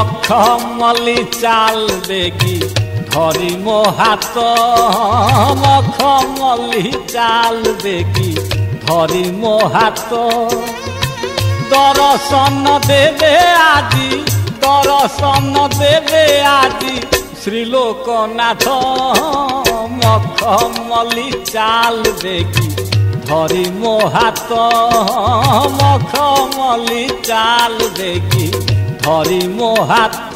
मखमली चाल देगी धरी मो हाथ मखमली चाल देगी धरी मो हाथ दर्शन देवे आजी दर्शन देवे आजी श्रीलोकनाथ मखमली चाल देगी धरी मो हाथ मखमली चाल देगी धरी मो हाथ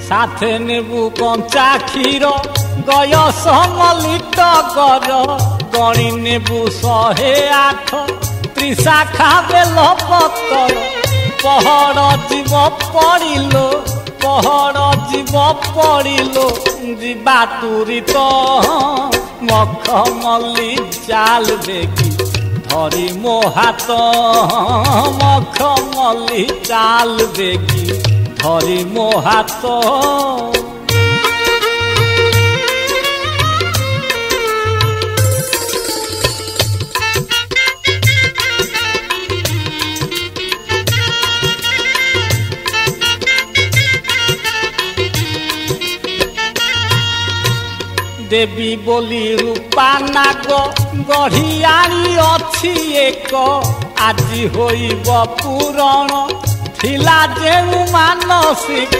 साथे नेबू कंचा क्षीर गय समलित गर गणी नेबू 108 त्रिशाखा बेल पतर पहड़ जीव पड़िलो पहड़ जीव पड़िलो जीवा तुरित मखमली चाल देगी धरी मो हाथ मखमली चाल देगी धरी मो हाथ देवी बोली रूपा नाग गढ़ियाणी अच्छी एक आजी होइब पुराण थिला जेनु मानसिक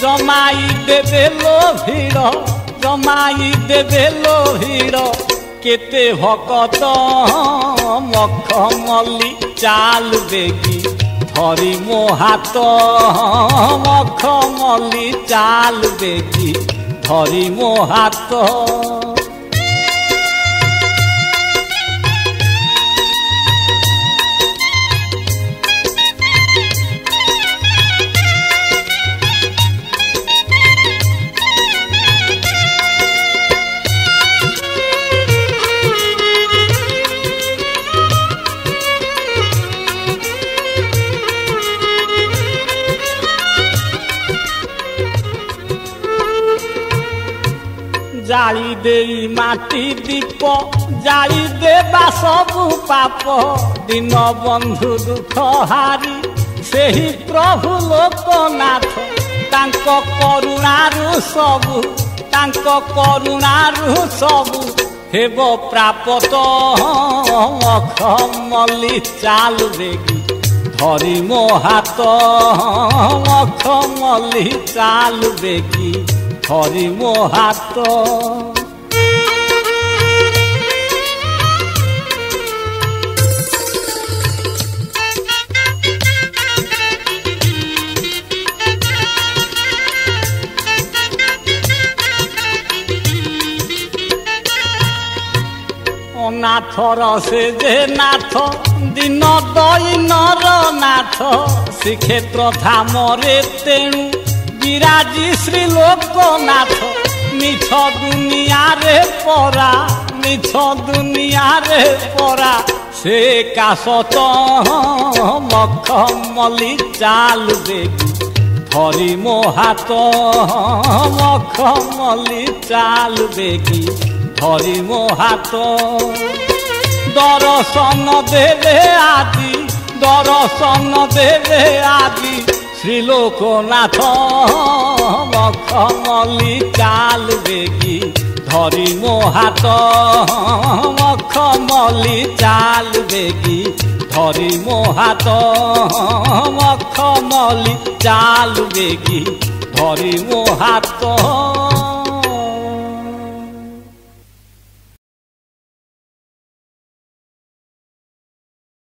जमाई देवे लो भीड़ जमाई देवे लो भीड़ केते भकत मखमली चाल देगी धरी मो हाथ मखमली चाल देगी धरी मो हाथ जाली देई माटी दीप जाली देवा सबु पाप दिन बंधु दुख हारी सेही प्रभु लोकनाथ तांको करुणारु सबु तांको करुणारु सबु हेब प्राप्त मखमली चाल देगी धरी मो हाथ मखमली चाल देगी धरी मो हाथ नाथर से जे नाथ दिन दैनर नाथ श्रीक्षेत्र धामरे तेणु विराजी श्री लोकनाथ मिछ दुनिया रे परा मिछ दुनिया रे परा से काशत मखमली चाल देगी धरी मो हाथ मखमली चाल देगी धरी मो हाथ दर्शन देवे आदि दर्शन देवे आदि श्रीलोकनाथ मखमली चाल देगी धरी मो हाथ मखमली चाल देगी धरी मो हाथ मखमली चाल देगी धरी मो हाथ।